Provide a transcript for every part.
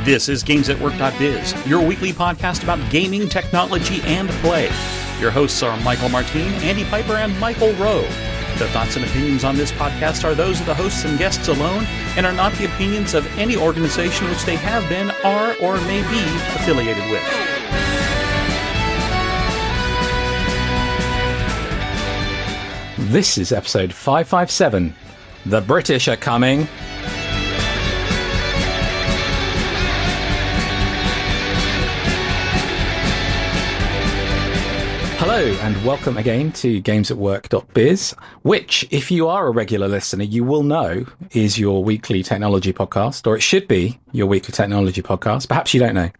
This is GamesAtWork.biz, your weekly podcast about gaming, technology, and play. Your hosts are Michael Martin, Andy Piper, and Michael Rowe. The thoughts and opinions on this podcast are those of the hosts and guests alone and are not the opinions of any organization which they have been, are, or may be affiliated with. This is episode 557. The British are coming. Hello and welcome again to GamesAtWork.biz, which, if you are a regular listener, you will know is your weekly technology podcast, or it should be your weekly technology podcast. Perhaps you don't know.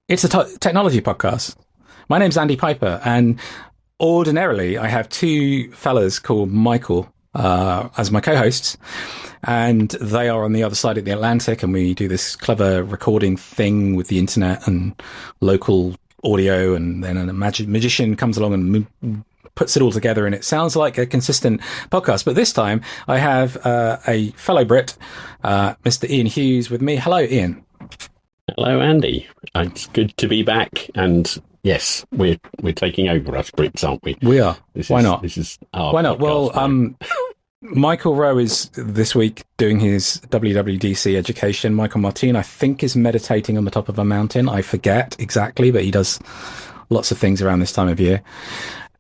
It's a technology podcast. My name's Andy Piper, and ordinarily I have two fellas called Michael as my co-hosts, and they are on the other side of the Atlantic, and we do this clever recording thing with the internet and local audio, and then a magician comes along and puts it all together, and it sounds like a consistent podcast. But this time I have a fellow Brit, Mr. Ian Hughes, with me. Hello, Ian. Hello, Andy. It's good to be back, and yes, we're taking over, us Brits, aren't we? We are. Why not? This is our Why not? podcast, Well, Michael Rowe is this week doing his WWDC education. Michael Martin, I think, is meditating on the top of a mountain. I forget exactly, but he does lots of things around this time of year.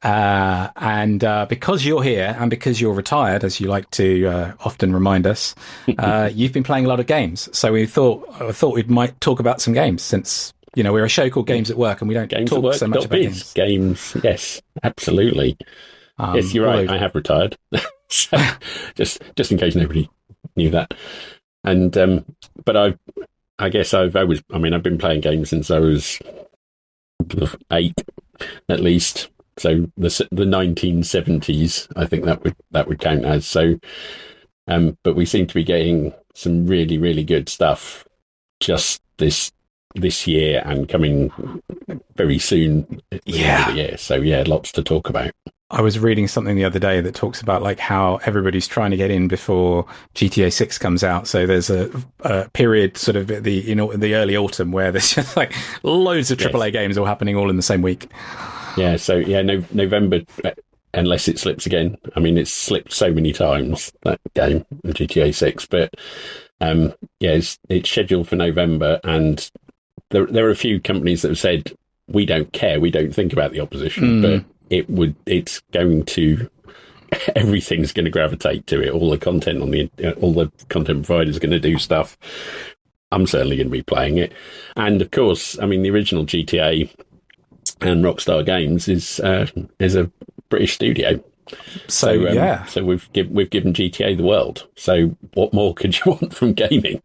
And because you're here and because you're retired, as you like to often remind us, you've been playing a lot of games. So I thought we might talk about some games, since, you know, we're a show called Games at Work and we don't talk so much about games. Games, yes, absolutely. Yes, you're right. I have retired. So, just in case nobody knew that. And but I've been playing games since I was 8 at least. So the 1970s, I think that would count as. So but we seem to be getting some really, really good stuff just this year and coming very soon. Yeah. The year. So yeah, lots to talk about. I was reading something the other day that talks about like how everybody's trying to get in before GTA 6 comes out. So there's a period sort of in the early autumn where there's just like loads of AAA games all happening all in the same week. Yeah. So yeah, November, unless it slips again. I mean, it's slipped so many times, that game, GTA 6, but it's scheduled for November, and there are a few companies that have said, we don't care, we don't think about the opposition, but everything's going to gravitate to it. All the content all the content providers are going to do stuff. I'm certainly going to be playing it. And of course, I mean, the original GTA and Rockstar Games is a British studio. So we've given GTA the world. So what more could you want from gaming?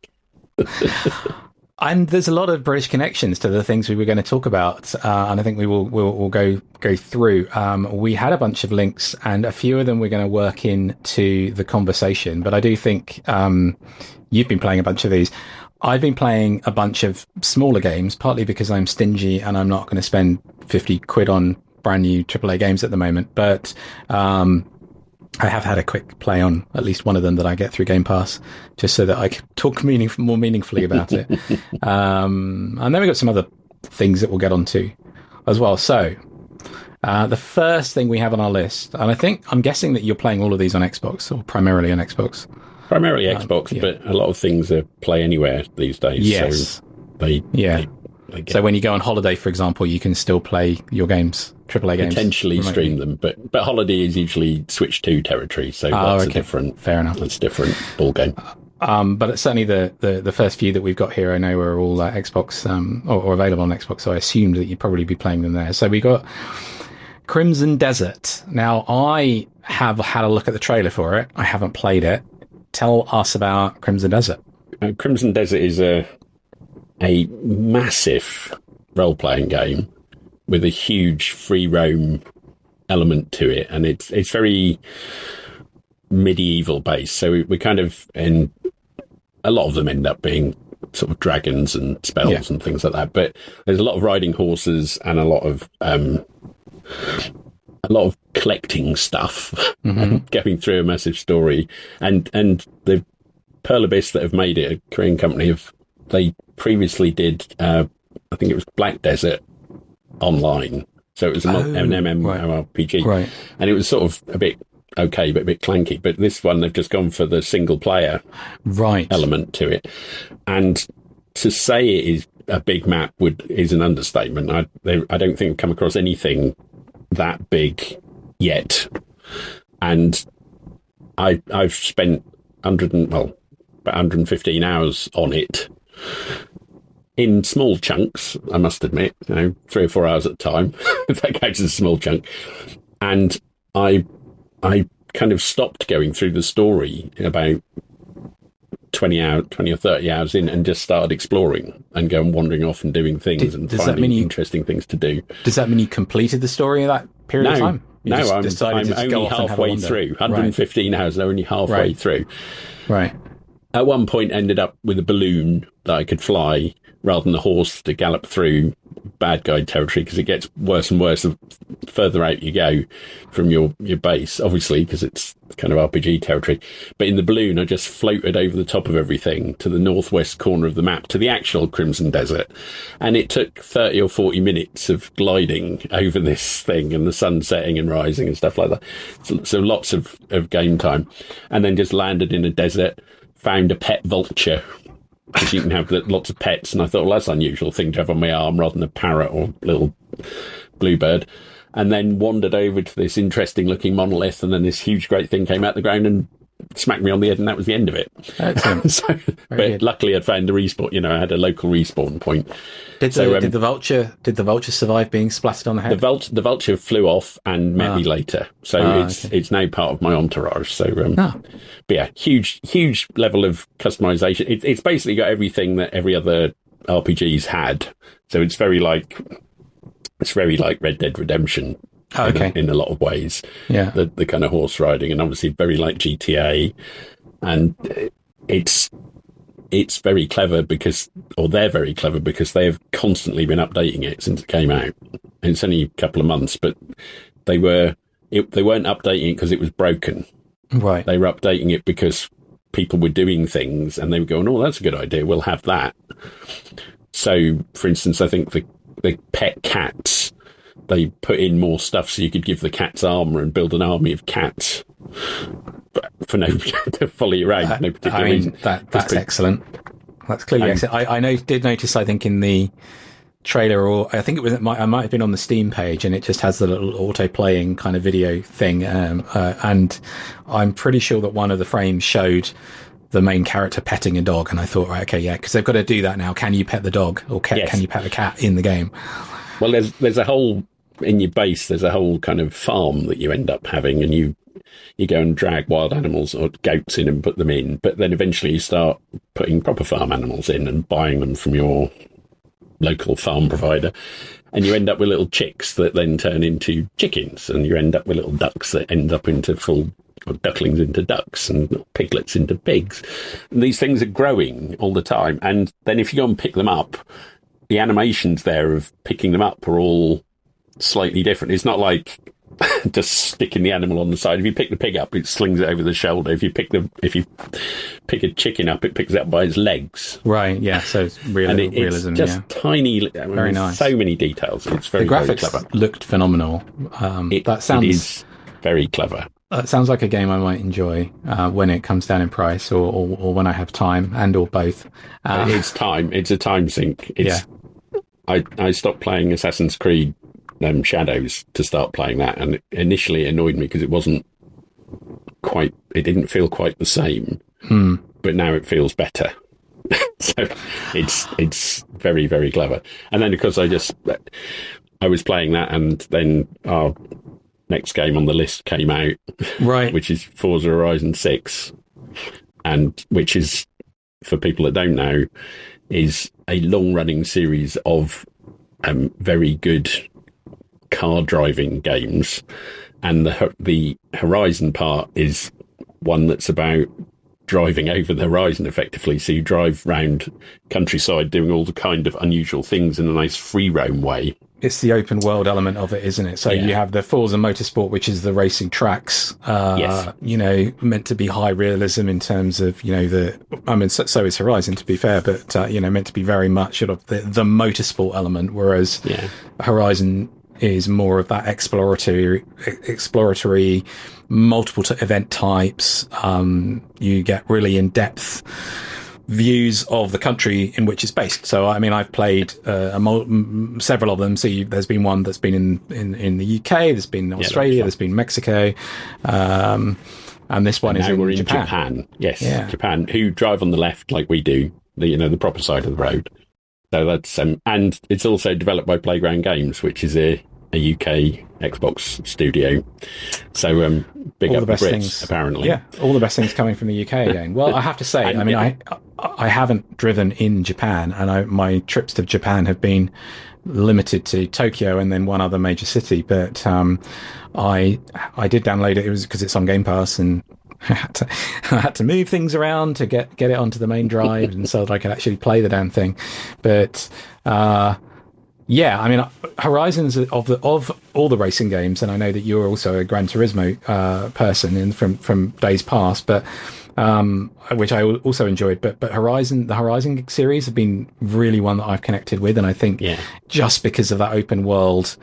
And there's a lot of British connections to the things we were going to talk about, and I think we'll go through. We had a bunch of links, and a few of them we're going to work into the conversation. But I do think you've been playing a bunch of these. I've been playing a bunch of smaller games, partly because I'm stingy and I'm not going to spend 50 quid on brand new AAA games at the moment. But I have had a quick play on at least one of them that I get through Game Pass, just so that I can talk more meaningfully about it. And then we've got some other things that we'll get onto as well. So the first thing we have on our list, and I'm guessing that you're playing all of these on Xbox, or primarily on Xbox. Primarily Xbox, yeah. But a lot of things are play anywhere these days. Yes. So so when you go on holiday, for example, you can still play your games, AAA games. Potentially remotely. Stream them, but holiday is usually Switch 2 territory, so that's a different. Fair enough. That's a different ball game. But it's certainly the first few that we've got here, I know, are all Xbox or available on Xbox, so I assumed that you'd probably be playing them there. So we got Crimson Desert. Now, I have had a look at the trailer for it. I haven't played it. Tell us about Crimson Desert. Crimson Desert is a massive role-playing game with a huge free roam element to it, and it's very medieval based. So we kind of, and a lot of them end up being sort of dragons and spells and things like that. But there's a lot of riding horses and a lot of collecting stuff, going through a massive story, and the Pearl Abyss that have made it, a Korean company, have they previously did, I think it was Black Desert Online. So it was an MMORPG. Right. And it was sort of a bit okay, but a bit clanky. But this one, they've just gone for the single player element to it. And to say it is a big map is an understatement. I don't think I've come across anything that big yet. And I've spent about 115 hours on it in small chunks, I must admit, 3 or 4 hours at a time, if that counts as a small chunk. And I kind of stopped going through the story about 20 or 30 hours in and just started exploring and going wandering off and doing things and finding interesting things to do. Does that mean you completed the story in that period of time? I'm only halfway through. 115 hours, only halfway through. Right. At one point, ended up with a balloon that I could fly rather than the horse to gallop through bad guy territory, because it gets worse and worse the further out you go from your base, obviously, because it's kind of RPG territory. But in the balloon, I just floated over the top of everything to the northwest corner of the map, to the actual Crimson Desert. And it took 30 or 40 minutes of gliding over this thing, and the sun setting and rising and stuff like that. So lots of game time. And then just landed in a desert, found a pet vulture, because you can have lots of pets, and I thought, well, that's an unusual thing to have on my arm rather than a parrot or little bluebird. And then wandered over to this interesting looking monolith, and then this huge great thing came out the ground and smacked me on the head, and that was the end of it. But luckily I'd found the respawn, I had a local respawn point. Did the vulture survive being splattered on the head? The vulture flew off and met me later, so it's now part of my entourage. So but yeah, huge level of customization. It's basically got everything that every other RPG's had, so it's very like Red Dead Redemption in a lot of ways. Yeah, the kind of horse riding, and obviously very like GTA, and it's very clever they're very clever because they have constantly been updating it since it came out. And it's only a couple of months, but they weren't updating it because it was broken. Right. They were updating it because people were doing things, and they were going, "Oh, that's a good idea. We'll have that." So, for instance, I think the pet cats, they put in more stuff so you could give the cats armor and build an army of cats for to follow you around. No particular reason. That's excellent. That's clearly excellent. I did notice, I think, in the trailer, or I think I might have been on the Steam page, and it just has the little auto-playing kind of video thing. And I'm pretty sure that one of the frames showed the main character petting a dog, and I thought, right, okay, yeah, because they've got to do that now. Can you pet the dog, or can you pet the cat in the game? Well, there's a whole, in your base, there's a whole kind of farm that you end up having, and you go and drag wild animals or goats in and put them in, but then eventually you start putting proper farm animals in and buying them from your local farm provider, and you end up with little chicks that then turn into chickens, and you end up with little ducks that end up into or ducklings into ducks, and piglets into pigs. And these things are growing all the time, and then if you go and pick them up, the animations there of picking them up are all slightly different. It's not like just sticking the animal on the side. If you pick the pig up, it slings it over the shoulder. If you pick a chicken up, it picks it up by its legs. Right, yeah, so it's realism. It's just tiny, very nice. So many details. It's very, the graphics very clever. Looked phenomenal. It is very clever. It sounds like a game I might enjoy when it comes down in price, or when I have time, or both. It's time. It's a time sink. I stopped playing Assassin's Creed Shadows to start playing that, and initially it annoyed me because it didn't feel quite the same. But now it feels better. So it's very, very clever. And then because I was playing that, and then our next game on the list came out, right, which is Forza Horizon 6, and which is, for people that don't know, is a long-running series of very good car driving games, and the Horizon part is one that's about driving over the horizon effectively. So you drive round countryside doing all the kind of unusual things in a nice free roam way, it's the open world element of it, isn't it? So you have the Forza Motorsport, which is the racing tracks, meant to be high realism in terms of, so is Horizon, to be fair, but, meant to be very much sort of the motorsport element, whereas Horizon is more of that exploratory multiple event types. You get really in-depth views of the country in which it's based. So, I mean, I've played several of them. So there's been one that's been in the UK, there's been Australia, there's been Mexico, and this one is in Japan. Yes, Japan, who drive on the left like we do, the proper side of the road. So that's and it's also developed by Playground Games, which is a UK Xbox studio. So big up the Brits, things, apparently. Yeah, all the best things coming from the UK again. Well, I have to say, I mean, I haven't driven in Japan, and my trips to Japan have been limited to Tokyo and then one other major city. But I did download it. It was because it's on Game Pass, and I had to move things around to get it onto the main drive, and so that I could actually play the damn thing. But yeah, I mean, Horizons of all the racing games, and I know that you're also a Gran Turismo person from days past, but which I also enjoyed. But the Horizon series have been really one that I've connected with, and I think just because of that open world,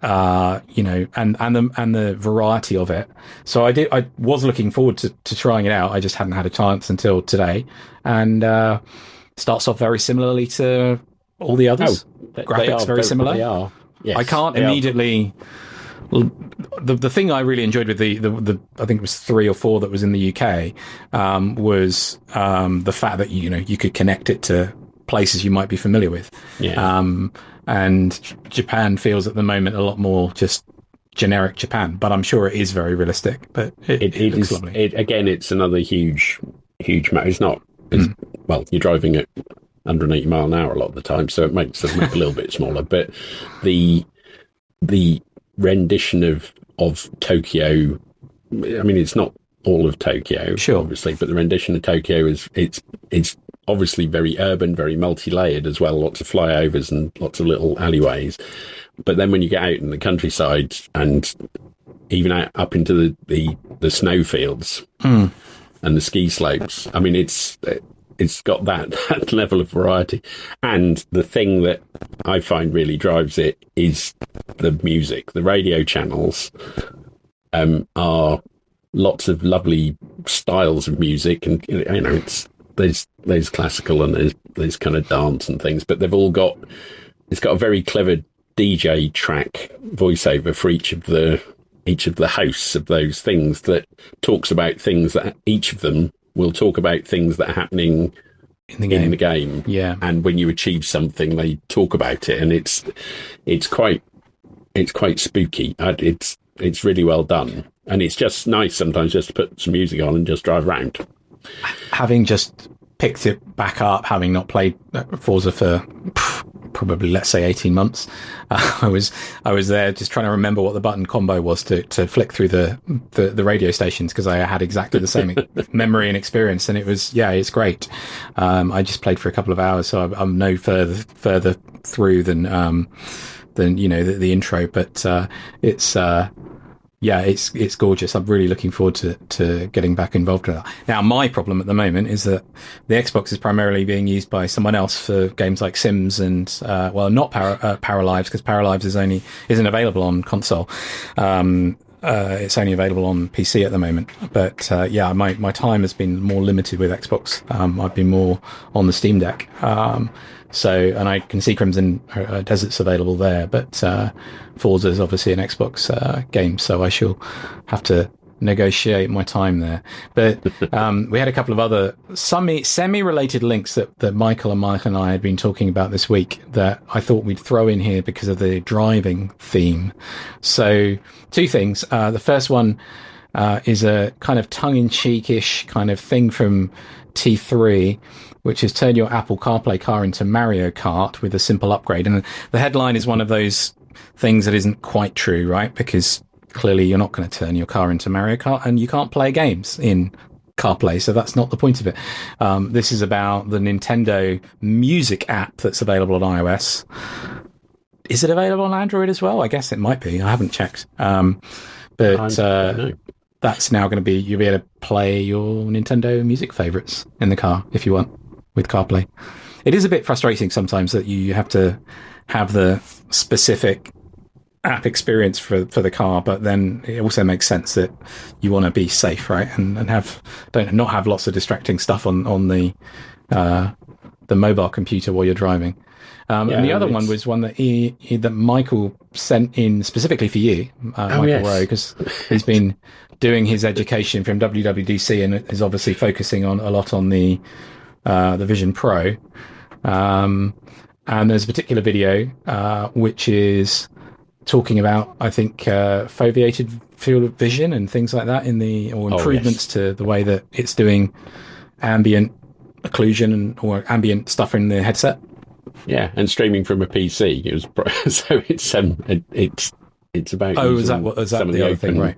and the variety of it. So I was looking forward to trying it out. I just hadn't had a chance until today, and starts off very similarly to all the others. Graphics very similar. They are. Yes, I can't immediately. The thing I really enjoyed with the I think it was 3 or 4 that was in the UK was the fact that you could connect it to places you might be familiar with. Yeah. And Japan feels at the moment a lot more just generic Japan, but I'm sure it is very realistic. But it looks lovely. It's another huge map. It's not. Well, you're driving at 180 mile an hour a lot of the time, so it makes the map a little bit smaller. But the rendition of Tokyo, I mean, it's not all of Tokyo, obviously, but the rendition of Tokyo is it's obviously very urban, very multi-layered as well. Lots of flyovers and lots of little alleyways. But then when you get out in the countryside and even out up into the snowfields and the ski slopes, I mean, it's got that level of variety. And the thing that I find really drives it is the music. The radio channels are lots of lovely styles of music, and there's classical and there's kind of dance and things, but it's got a very clever DJ track voiceover for each of the hosts of those things that talks about things that each of them will talk about things that are happening in the game. Yeah. And when you achieve something, they talk about it, and it's quite spooky. It's really well done, and it's just nice sometimes just to put some music on and just drive around. Having just picked it back up, having not played Forza for probably, let's say, 18 months, I was there just trying to remember what the button combo was to flick through the radio stations, because I had exactly the same memory and experience, and it's great. I just played for a couple of hours, so I'm no further through than the intro, but it's gorgeous. I'm really looking forward to getting back involved with that. Now, my problem at the moment is that the Xbox is primarily being used by someone else for games like Sims and, not Paralives, because Paralives isn't available on console. It's only available on PC at the moment. But, my time has been more limited with Xbox. I've been more on the Steam Deck. And I can see Crimson Desert's available there, but Forza is obviously an Xbox game, so I shall have to negotiate my time there. But we had a couple of other semi-related links that Michael and I had been talking about this week that I thought we'd throw in here because of the driving theme. So 2 things. The first one is a kind of tongue-in-cheek-ish kind of thing from T3, which is turn your Apple CarPlay car into Mario Kart with a simple upgrade. And the headline is one of those things that isn't quite true, right? Because clearly you're not going to turn your car into Mario Kart, and you can't play games in CarPlay, so that's not the point of it. This is about the Nintendo Music app that's available on iOS. is it available on Android as well? I guess it might be. I haven't checked. But that's now going to be, you'll be able to play your Nintendo music favorites in the car if you want with CarPlay. It is a bit frustrating sometimes that you have to have the specific app experience for the car, but then it also makes sense that you want to be safe, right? And not have lots of distracting stuff on the mobile computer while you're driving. And the other one was one that that Michael sent in specifically for you, Michael Rowe, because he's been doing his education from WWDC and is obviously focusing a lot on the Vision Pro. And there's a particular video which is talking about, I think, foveated field of vision and things like that or improvements to the way that it's doing ambient occlusion or ambient stuff in the headset. Yeah, and streaming from a PC. It was so it's about is that some of the other thing, right?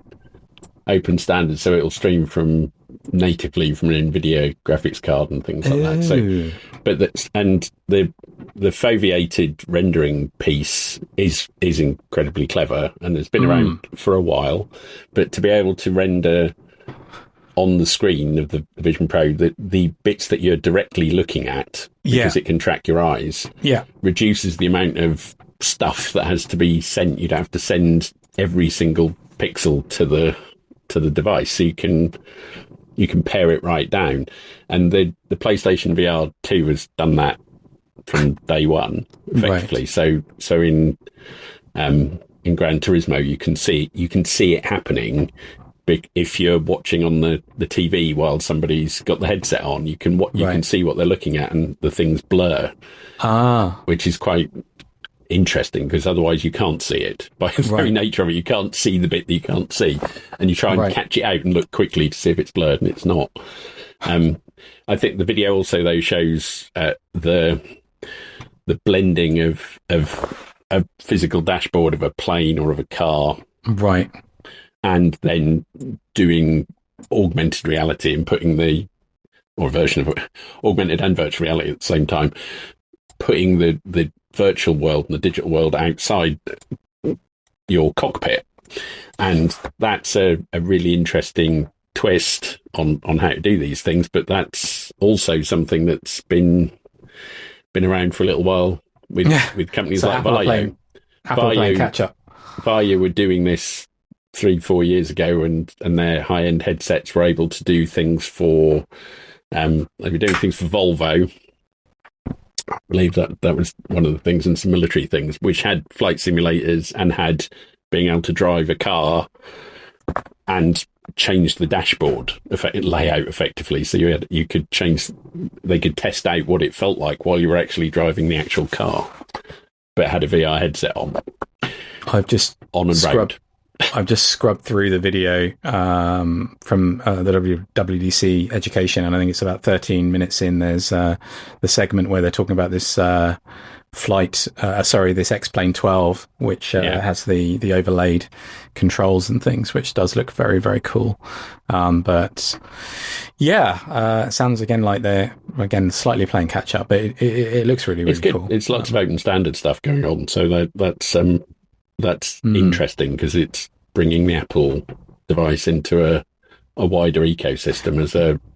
Open standards, so it'll stream natively from an NVIDIA graphics card and things like that. So, but the foveated rendering piece is incredibly clever, and it's been around for a while. But to be able to render on the screen of the Vision Pro the bits that you're directly looking at, because it can track your eyes, reduces the amount of stuff that has to be sent. You'd have to send every single pixel to the device, so you can pare it right down. And the PlayStation VR 2 has done that from day one, effectively. Right. So in Gran Turismo, you can see it happening. If you're watching on the TV while somebody's got the headset on, you can see what they're looking at, and the things blur. Which is quite interesting, because otherwise you can't see it. By the very nature of it, you can't see the bit that you can't see, and you try and catch it out and look quickly to see if it's blurred, and it's not. I think the video also though shows the blending of a physical dashboard of a plane or of a car, right, and then doing augmented reality and putting or a version of augmented and virtual reality at the same time, putting the virtual world and the digital world outside your cockpit. And that's a really interesting twist on how to do these things. But that's also something that's been around for a little while with companies like Vario. Apple playing catch up. Vario were doing this 3-4 years ago, and their high-end headsets were able to do things for they were doing things for Volvo. I believe that was one of the things, and some military things, which had flight simulators and had being able to drive a car and change the dashboard layout effectively. So you could change, they could test out what it felt like while you were actually driving the actual car, but had a VR headset on. I've just scrubbed through the video from the WWDC education, and I think it's about 13 minutes in. There's the segment where they're talking about this this X-Plane 12, which has the overlaid controls and things, which does look very, very cool. But it sounds again like they're slightly playing catch up, but it looks really, really cool. It's lots of open standard stuff going on, so that's interesting, because it's bringing the Apple device into a wider ecosystem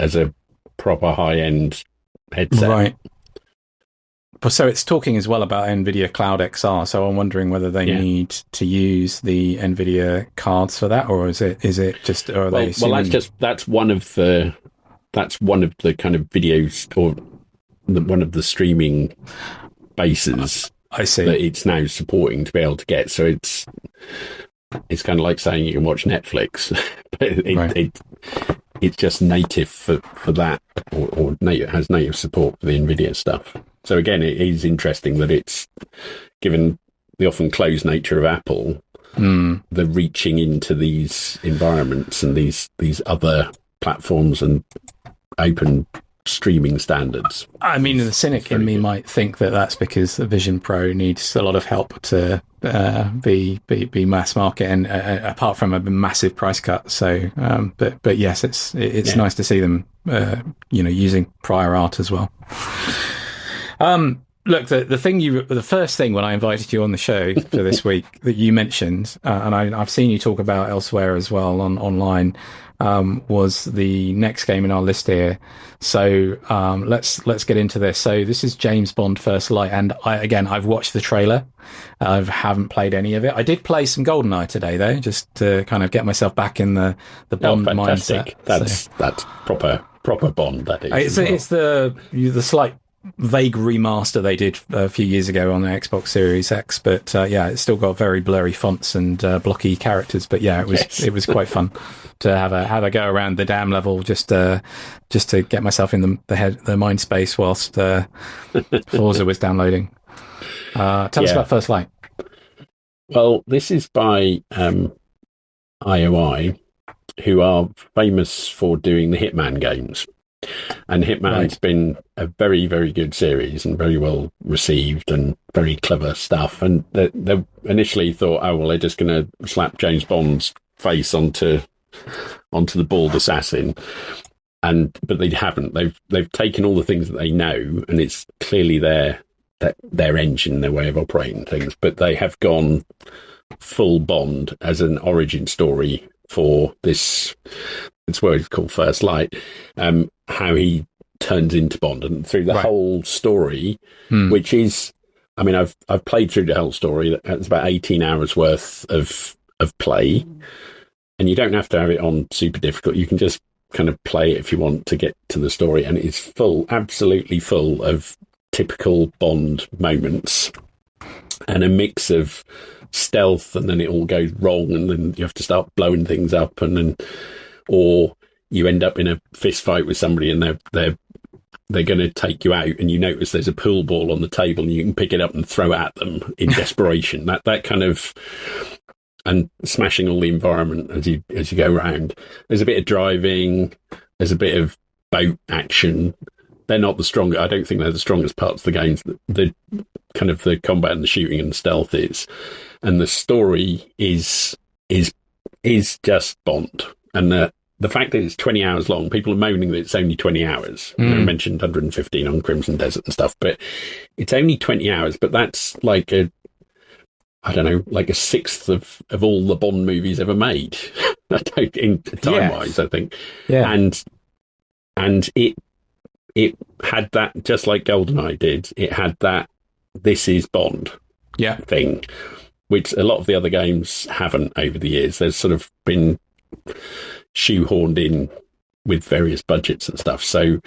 as a proper high-end headset. Right. So it's talking as well about NVIDIA Cloud XR. So I'm wondering whether they need to use the NVIDIA cards for that, or is it just? Or are they assuming... that's one of the kind of videos, or one of the streaming bases. I see. That it's now supporting to be able to get. So it's kind of like saying you can watch Netflix, but it's just native for that, or native, has native support for the NVIDIA stuff. So again, it is interesting that it's, given the often closed nature of Apple, the reaching into these environments and these other platforms and open streaming standards. I mean, the cynic in me might think that that's because the Vision Pro needs a lot of help to be mass market, and apart from a massive price cut. So, but yes, it's nice to see them, using prior art as well. look, the first thing when I invited you on the show for this week that you mentioned, and I've seen you talk about elsewhere as well online, was the next game in our list here. So let's get into this. So this is James Bond First Light, and I've watched the trailer. I haven't played any of it. I did play some GoldenEye today though, just to kind of get myself back in the Bond mindset. That's proper Bond. That is. It's the slight vague remaster they did a few years ago on the Xbox Series X, but it's still got very blurry fonts and blocky characters. But it was quite fun to have a go around the dam level just to get myself in the mind space whilst Forza was downloading. Tell us about First Light. Well, this is by IOI, who are famous for doing the Hitman games. And Hitman's been a very, very good series and very well received and very clever stuff. And they initially thought, they're just going to slap James Bond's face onto the bald assassin. But they haven't. They've taken all the things that they know, and it's clearly their engine, their way of operating things. But they have gone full Bond as an origin story for this. It's what it's called First Light. How he turns into Bond, and through the whole story, which is, I've played through the whole story. It's about 18 hours worth of play, and you don't have to have it on super difficult. You can just kind of play it if you want to get to the story, and it's absolutely full of typical Bond moments, and a mix of stealth, and then it all goes wrong, and then you have to start blowing things up, or you end up in a fist fight with somebody and they're going to take you out, and you notice there's a pool ball on the table and you can pick it up and throw it at them in desperation. That kind of, and smashing all the environment as you go around. There's a bit of driving, there's a bit of boat action. They're not the strongest. I don't think they're the strongest parts of the games. The kind of the combat and the shooting and stealth is, and the story is just Bond. And the fact that it's 20 hours long, people are moaning that it's only 20 hours. I mentioned 115 on Crimson Desert and stuff, but it's only 20 hours. But that's like a sixth of all the Bond movies ever made, in time-wise, I think. Yeah. And it had that, just like GoldenEye did, it had that this is Bond thing, which a lot of the other games haven't over the years. There's sort of been shoehorned in with various budgets and stuff. So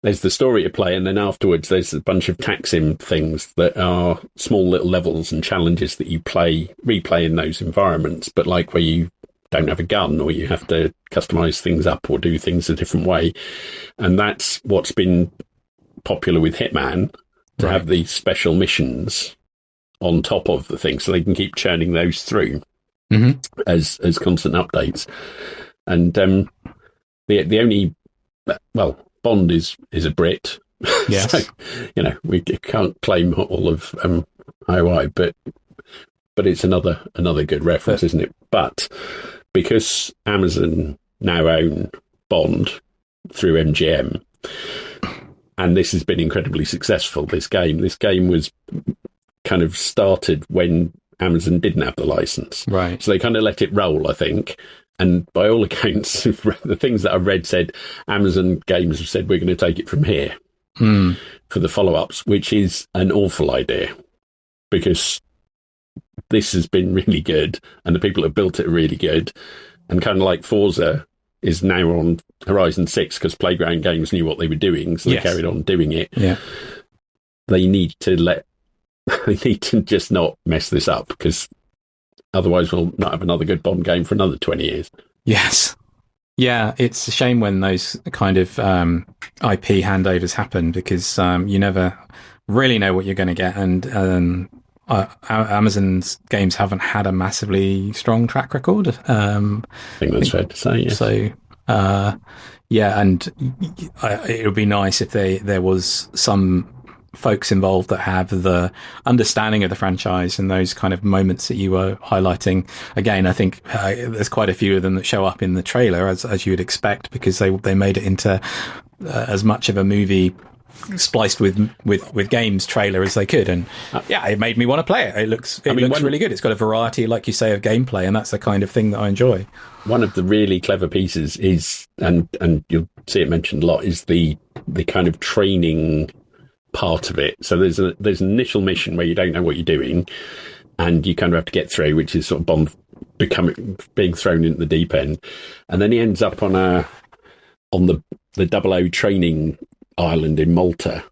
there's the story to play, and then afterwards there's a bunch of taxim things that are small little levels and challenges that you replay in those environments, but like where you don't have a gun, or you have to customize things up or do things a different way. And that's what's been popular with Hitman, to have these special missions on top of the thing, so they can keep churning those through as constant updates. And the only, Bond is a Brit. Yes. So, we can't claim all of IOI, but it's another good reference, isn't it? But because Amazon now own Bond through MGM, and this has been incredibly successful, this game was kind of started when Amazon didn't have the license. Right. So they kind of let it roll, I think. And by all accounts, the things that I've read said Amazon Games have said, we're going to take it from here for the follow-ups, which is an awful idea, because this has been really good and the people that built it are really good. And kind of like Forza is now on Horizon 6 because Playground Games knew what they were doing, so they carried on doing it. Yeah. They need to just not mess this up, because otherwise we'll not have another good Bond game for another 20 years. Yes. Yeah, it's a shame when those kind of IP handovers happen, because you never really know what you're going to get. And Amazon's games haven't had a massively strong track record. I think that's fair to say, yes. So, and it would be nice if there was some folks involved that have the understanding of the franchise and those kind of moments that you were highlighting. Again, I think there's quite a few of them that show up in the trailer, as you would expect, because they made it into as much of a movie spliced with games trailer as they could, and it made me want to play it. It looks really good. It's got a variety, like you say, of gameplay, and that's the kind of thing that I enjoy. One of the really clever pieces is, and you'll see it mentioned a lot, is the kind of training part of it. So there's an initial mission where you don't know what you're doing, and you kind of have to get through, which is sort of Bond being thrown into the deep end, and then he ends up on the 00 training island in Malta,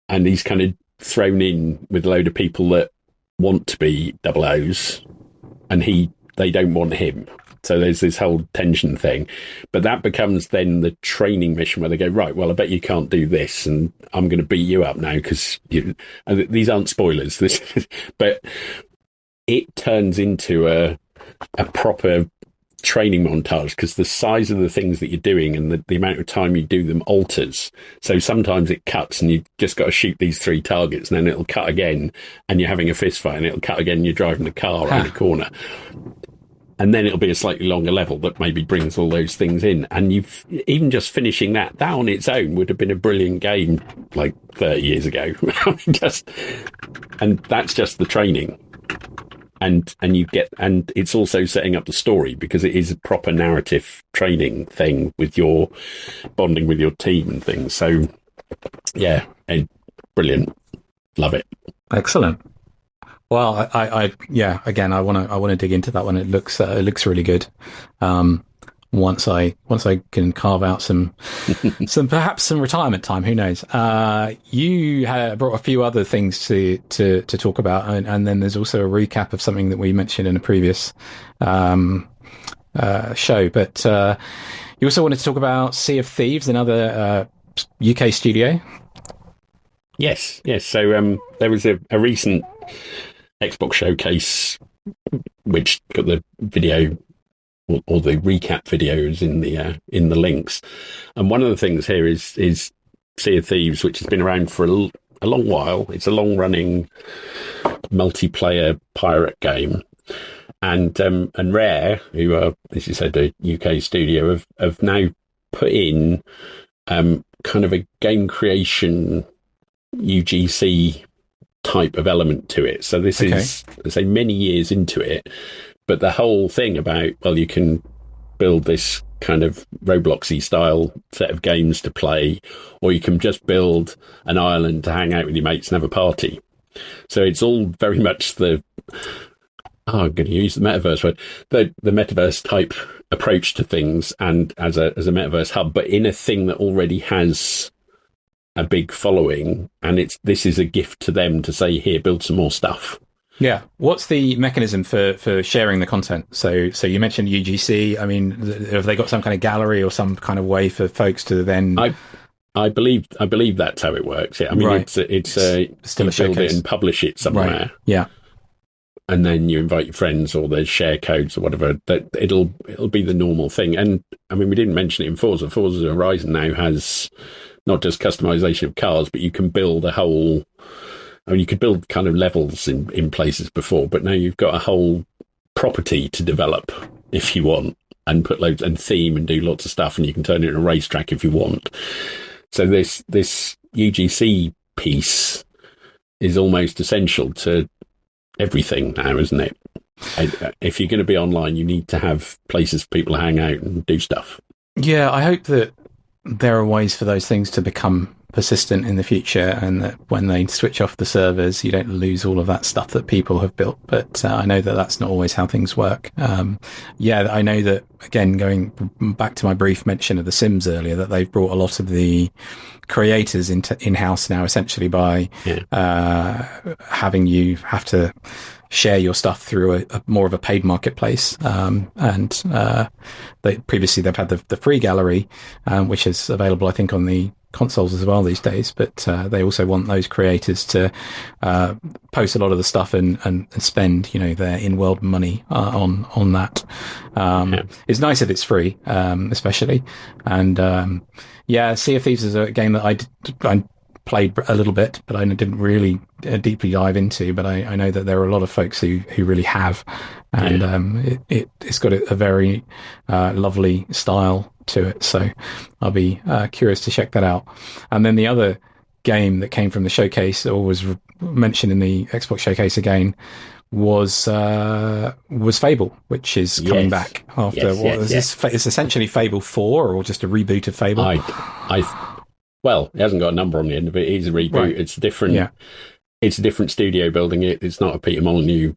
and he's kind of thrown in with a load of people that want to be 00s, and they don't want him. So there's this whole tension thing, but that becomes then the training mission where they go, right, well, I bet you can't do this, and I'm going to beat you up now because these aren't spoilers. But it turns into a proper training montage because the size of the things that you're doing and the amount of time you do them alters. So sometimes it cuts and you've just got to shoot these 3 targets, and then it'll cut again and you're having a fist fight, and it'll cut again and you're driving the car around the corner. And then it'll be a slightly longer level that maybe brings all those things in. And you've even just finishing that on its own would have been a brilliant game like 30 years ago. And that's just the training. And it's also setting up the story because it is a proper narrative training thing with your bonding with your team and things. So yeah, brilliant. Love it. Excellent. Well, again, I want to dig into that one. It looks really good. Once I can carve out some retirement time, who knows? You brought a few other things to talk about, and then there's also a recap of something that we mentioned in a previous show. But you also wanted to talk about Sea of Thieves, another UK studio. Yes. So there was a recent Xbox showcase which got the video or the recap videos in the links, and one of the things here is Sea of Thieves, which has been around for a long while. It's a long running multiplayer pirate game, and Rare, who are, as you said, a UK studio, have now put in kind of a game creation UGC type of element to it. So this is, let's say, many years into it, but the whole thing about, well, you can build this kind of Robloxy style set of games to play, or you can just build an island to hang out with your mates and have a party. So it's all very much I'm going to use the metaverse word, the metaverse type approach to things, and as a metaverse hub, but in a thing that already has a big following, and this is a gift to them to say, here, build some more stuff. Yeah. What's the mechanism for sharing the content? So you mentioned UGC. I mean, have they got some kind of gallery or some kind of way for folks to then? I believe that's how it works. Yeah. I mean, right. it's still a showcase. Build it and publish it somewhere. Right. Yeah. And then you invite your friends, or there's share codes or whatever. That it'll be the normal thing. And I mean, we didn't mention it in Forza. Forza Horizon now has not just customization of cars, but you can build you could build kind of levels in places before, but now you've got a whole property to develop if you want, and put loads and theme and do lots of stuff, and you can turn it into a racetrack if you want. So this UGC piece is almost essential to everything now, isn't it? If you're going to be online, you need to have places for people to hang out and do stuff. Yeah, I hope that there are ways for those things to become persistent in the future, and that when they switch off the servers, you don't lose all of that stuff that people have built. But I know that that's not always how things work. I know that, again, going back to my brief mention of The Sims earlier, that they've brought a lot of the creators in-house now, essentially by having you have to share your stuff through a more of a paid marketplace. Previously they've had the free gallery, which is available, I think, on the consoles as well these days, but they also want those creators to post a lot of the stuff and spend, their in-world money on that. It's nice if it's free, especially. And Sea of Thieves is a game that I played a little bit, but I didn't really deeply dive into. But I know that there are a lot of folks who really have, and it's got a very lovely style to it. So I'll be curious to check that out. And then the other game that came from the showcase, or was mentioned in the Xbox showcase again, was Fable, which is coming back after this? It's essentially Fable 4, or just a reboot of Fable. Well, it hasn't got a number on the end of it. It is a reboot. Right. It's different. Yeah. It's a different studio building it. It's not a Peter Molyneux,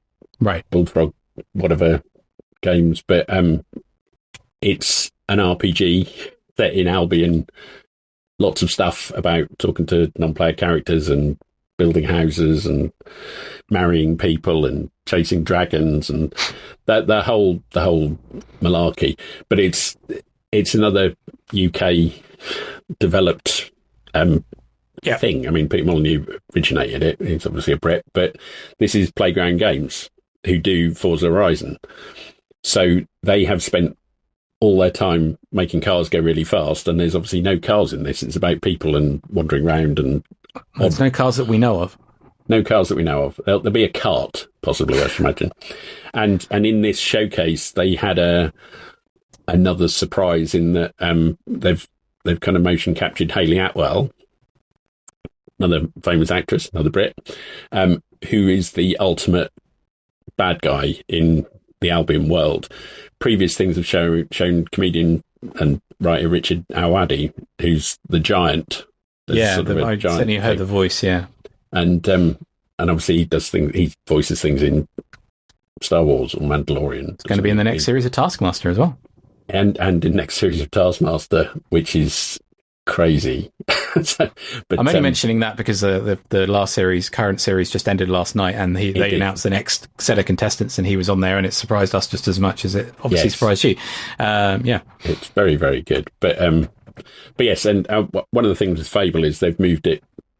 Bullfrog, whatever games, but it's an RPG set in Albion. Lots of stuff about talking to non-player characters and building houses and marrying people and chasing dragons and the whole malarkey. But it's another UK developed thing. I mean, Peter Molyneux originated it. He's obviously a Brit, but this is Playground Games, who do Forza Horizon. So they have spent all their time making cars go really fast, and there's obviously no cars in this. It's about people and wandering around, and there's no cars that we know of. No cars that we know of. There'll be a kart, possibly, I should imagine. And in this showcase, they had another surprise in that they've kind of motion captured Hayley Atwell, another famous actress, another Brit, who is the ultimate bad guy in the Albion world. Previous things have shown comedian and writer Richard Awadhi, who's the giant. I certainly heard the voice, yeah. And obviously he voices things in Star Wars or Mandalorian. It's going to be in the next series of Taskmaster as well. And in the next series of Taskmaster, which is crazy. But I'm only mentioning that because the current series just ended last night, and they announced the next set of contestants, and he was on there, and it surprised us just as much as it obviously surprised you. It's very, very good. But yes, and one of the things with Fable is they've moved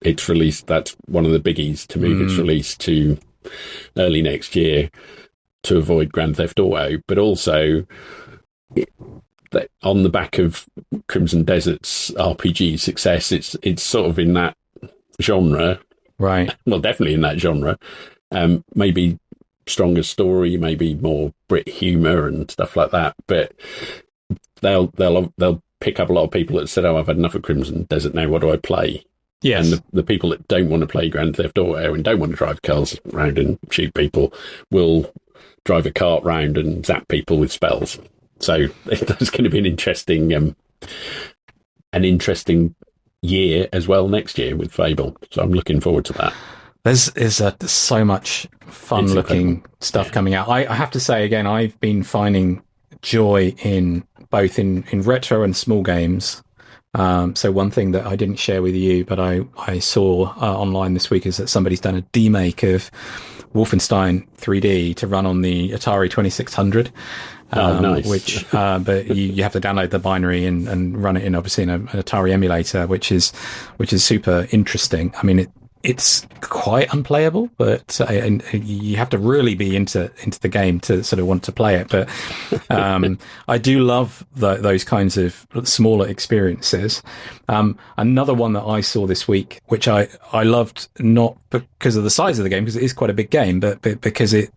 its release. That's one of the biggies, to move its release to early next year to avoid Grand Theft Auto, but also on the back of Crimson Desert's RPG success, it's sort of in that genre, right? Well, definitely in that genre. Maybe stronger story, maybe more Brit humour and stuff like that. But they'll pick up a lot of people that said, "Oh, I've had enough of Crimson Desert. Now, what do I play?" Yes. And the people that don't want to play Grand Theft Auto and don't want to drive cars around and shoot people will drive a cart round and zap people with spells. So that's going to be an interesting year as well next year with Fable. So I'm looking forward to that. There's so much fun-looking stuff coming out. I have to say, again, I've been finding joy in both in retro and small games. So one thing that I didn't share with you, but I saw online this week, is that somebody's done a demake of Wolfenstein 3D to run on the Atari 2600. Nice. Which, but you have to download the binary and run it in, obviously, in an Atari emulator, which is super interesting. I mean, it's quite unplayable, but and you have to really be into the game to sort of want to play it. But I do love those kinds of smaller experiences. Another one that I saw this week, which I loved, not because of the size of the game, because it is quite a big game, but because it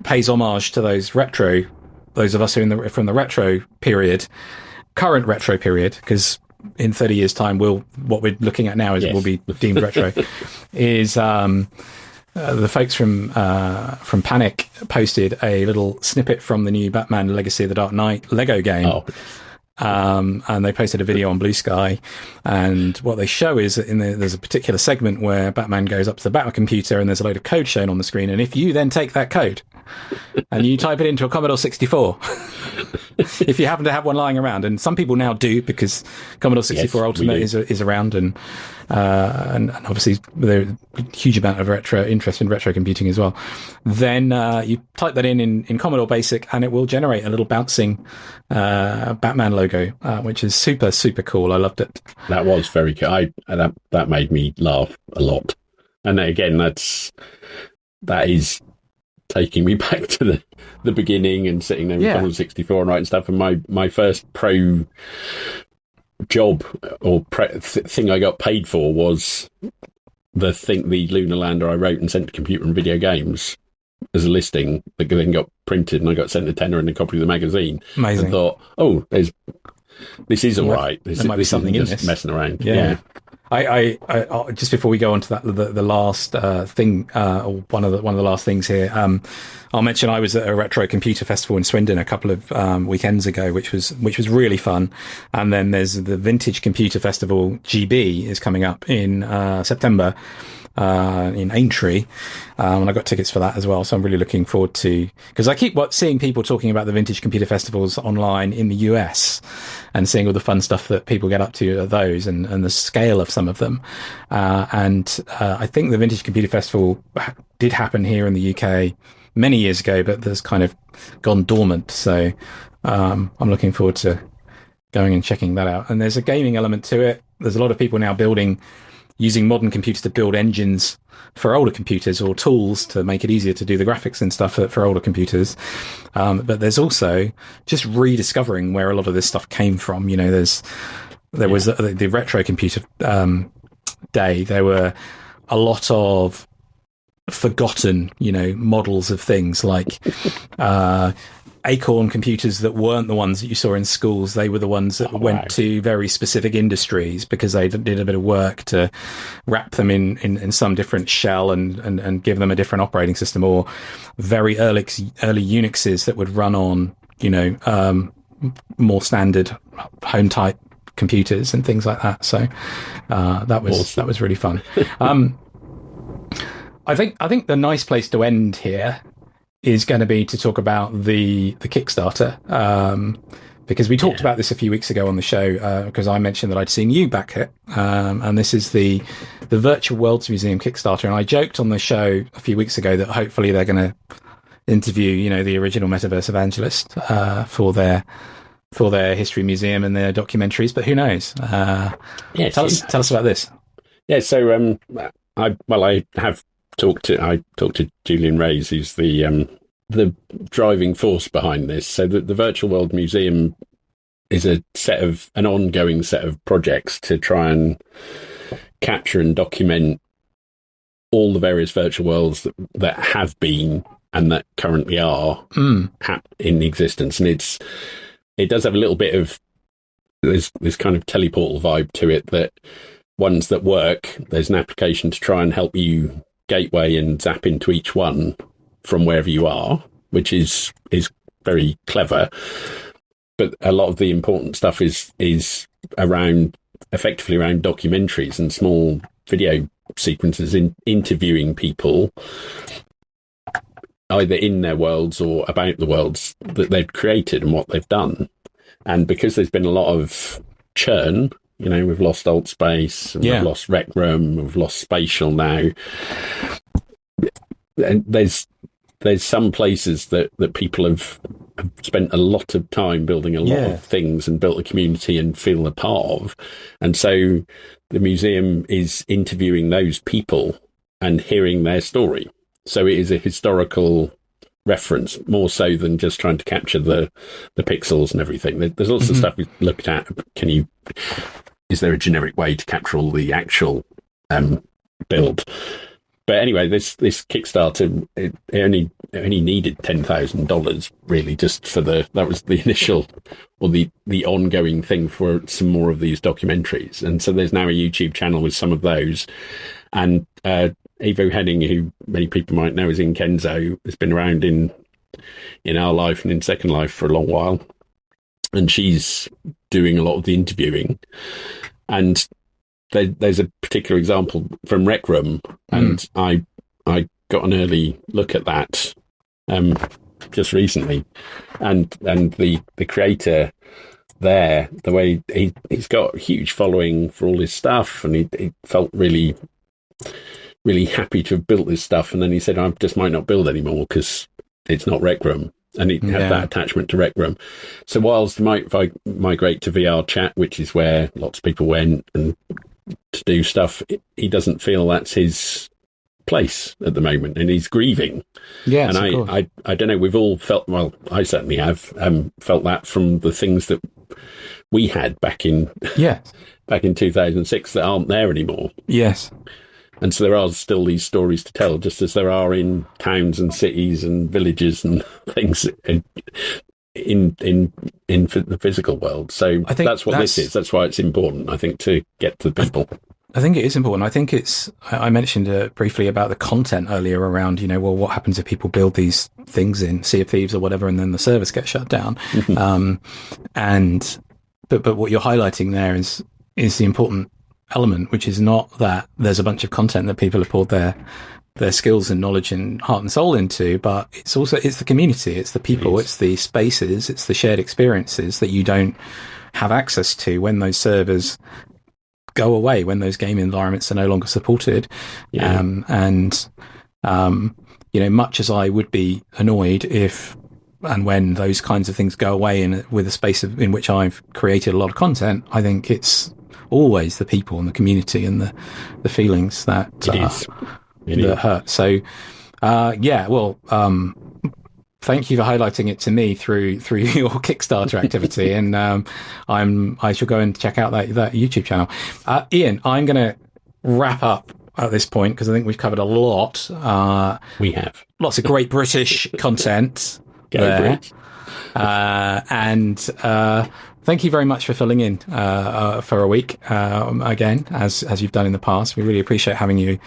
pays homage to those of us who are from the retro period, current retro period, because in 30 years' time, what we're looking at now will be deemed retro. Is the folks from Panic posted a little snippet from the new Batman Legacy of the Dark Knight Lego game. Oh. And they posted a video on Blue Sky, and what they show is that there's a particular segment where Batman goes up to the Batman computer and there's a load of code shown on the screen, and if you then take that code and you type it into a Commodore 64, if you happen to have one lying around, and some people now do, because Commodore 64 Ultimate is around, and obviously there's a huge amount of interest in retro computing as well, then you type that in Commodore Basic, and it will generate a little bouncing Batman logo, which is super, super cool. I loved it. That was very cool. That made me laugh a lot. And again, that is taking me back to the beginning and sitting there with Commodore 64 and writing stuff. And my first pro job or thing I got paid for was the Lunar Lander I wrote and sent to Computer and Video Games as a listing that then got printed, and I got sent a tenner and a copy of the magazine. Amazing. And thought, this is all right. There might be something in this. Messing around. Yeah. Just before we go on to that, the last thing, or one of the last things here, I'll mention I was at a retro computer festival in Swindon a couple of weekends ago, which was really fun. And then there's the Vintage Computer Festival GB is coming up in September. In Aintree, and I got tickets for that as well. So I'm really looking forward to, because I keep seeing people talking about the vintage computer festivals online in the US and seeing all the fun stuff that people get up to at those and the scale of some of them. I think the Vintage Computer Festival did happen here in the UK many years ago, but there's kind of gone dormant. So I'm looking forward to going and checking that out. And there's a gaming element to it. There's a lot of people now using modern computers to build engines for older computers, or tools to make it easier to do the graphics and stuff for older computers. But there's also just rediscovering where a lot of this stuff came from. You know, there was the retro computer day. There were a lot of forgotten, models of things like Acorn computers that weren't the ones that you saw in schools. They were the ones that went to very specific industries because they did a bit of work to wrap them in some different shell and give them a different operating system, or very early Unixes that would run on, more standard home type computers and things like that. So that was really fun. I think the nice place to end here is going to be to talk about the Kickstarter, because we talked about this a few weeks ago on the show, because I mentioned that I'd seen you back it, and this is the Virtual Worlds Museum Kickstarter, and I joked on the show a few weeks ago that hopefully they're going to interview, the original Metaverse Evangelist for their history museum and their documentaries, but who knows? Tell us about this. Yeah, so I have talked to Julian Reyes, who's the driving force behind this. So the Virtual World Museum is an ongoing set of projects to try and capture and document all the various virtual worlds that have been and that currently are in existence. And it does have a little bit of this kind of teleportal vibe to it, that ones that work, there's an application to try and help you gateway and zap into each one from wherever you are, which is very clever. But a lot of the important stuff is effectively around documentaries and small video sequences interviewing people either in their worlds or about the worlds that they've created and what they've done. And because there's been a lot of churn, we've lost Alt Space, and we've lost Rec Room, we've lost Spatial now. And there's some places that people have spent a lot of time building a lot of things and built a community and feel a part of. And so the museum is interviewing those people and hearing their story. So it is a historical reference, more so than just trying to capture the pixels and everything. There's lots of stuff we looked at. Is there a generic way to capture all the actual build? But anyway, this Kickstarter, it only needed $10,000 really, just for that was the initial or the ongoing thing for some more of these documentaries. And so there's now a YouTube channel with some of those. And Evo Henning, who many people might know as Inkenzo, has been around in our life and in Second Life for a long while. And she's doing a lot of the interviewing. And there's a particular example from Rec Room, and I got an early look at that just recently. And the creator there, the way he's got a huge following for all his stuff, and he felt really, really happy to have built this stuff. And then he said, I just might not build anymore because it's not Rec Room. And he had that attachment to Rec Room. So whilst he might migrate to VR chat, which is where lots of people went and to do stuff, he doesn't feel that's his place at the moment, and he's grieving. Yes, and I don't know, we've all felt, well, I certainly have felt that from the things that we had back in 2006 that aren't there anymore. Yes. And so there are still these stories to tell, just as there are in towns and cities and villages and things in the physical world. So I think that's what this is. That's why it's important, I think, to get to the people. I think it is important. I think I mentioned briefly about the content earlier around, well, what happens if people build these things in Sea of Thieves or whatever, and then the servers get shut down. But what you're highlighting there is the important element, which is not that there's a bunch of content that people have poured their skills and knowledge and heart and soul into, but it's the community, it's the people, it's the spaces, it's the shared experiences that you don't have access to when those servers go away, when those game environments are no longer supported. Much as I would be annoyed if and when those kinds of things go away with a space in which I've created a lot of content, I think it's always the people and the community and the feelings that hurt. So, thank you for highlighting it to me through your Kickstarter activity, and I shall go and check out that YouTube channel. Ian, I'm going to wrap up at this point because I think we've covered a lot. We have lots of great British content there, and thank you very much for filling in for a week again, as you've done in the past. We really appreciate having you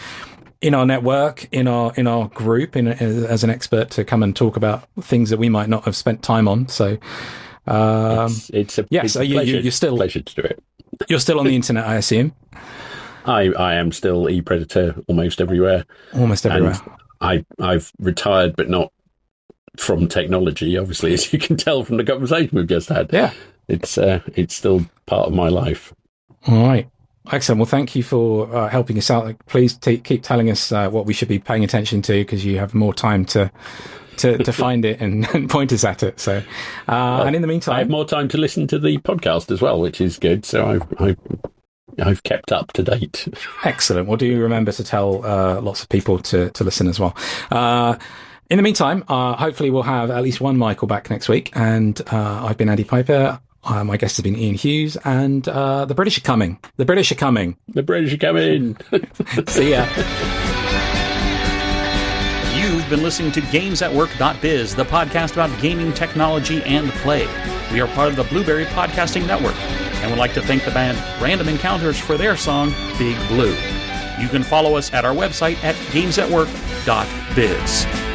in our network, in our group, as an expert to come and talk about things that we might not have spent time on. So, it's a pleasure. You're still pleasure to do it. You're still on the internet, I assume. I am still ePredator almost everywhere. Almost everywhere. And I've retired, but not from technology, obviously, as you can tell from the conversation we've just had. Yeah, it's still part of my life. All right. Excellent. Well, thank you for helping us out. Please keep telling us what we should be paying attention to, because you have more time to find it and point us at it. So, and in the meantime, I have more time to listen to the podcast as well, which is good. So I've kept up to date. Excellent. Well, do remember to tell lots of people to listen as well. In the meantime, hopefully we'll have at least one Michael back next week. And I've been Andy Piper. My guest has been Ian Hughes, and the British are coming. The British are coming. The British are coming. See ya. You've been listening to GamesAtWork.biz, the podcast about gaming technology and play. We are part of the Blueberry Podcasting Network, and would like to thank the band Random Encounters for their song, Big Blue. You can follow us at our website at GamesAtWork.biz.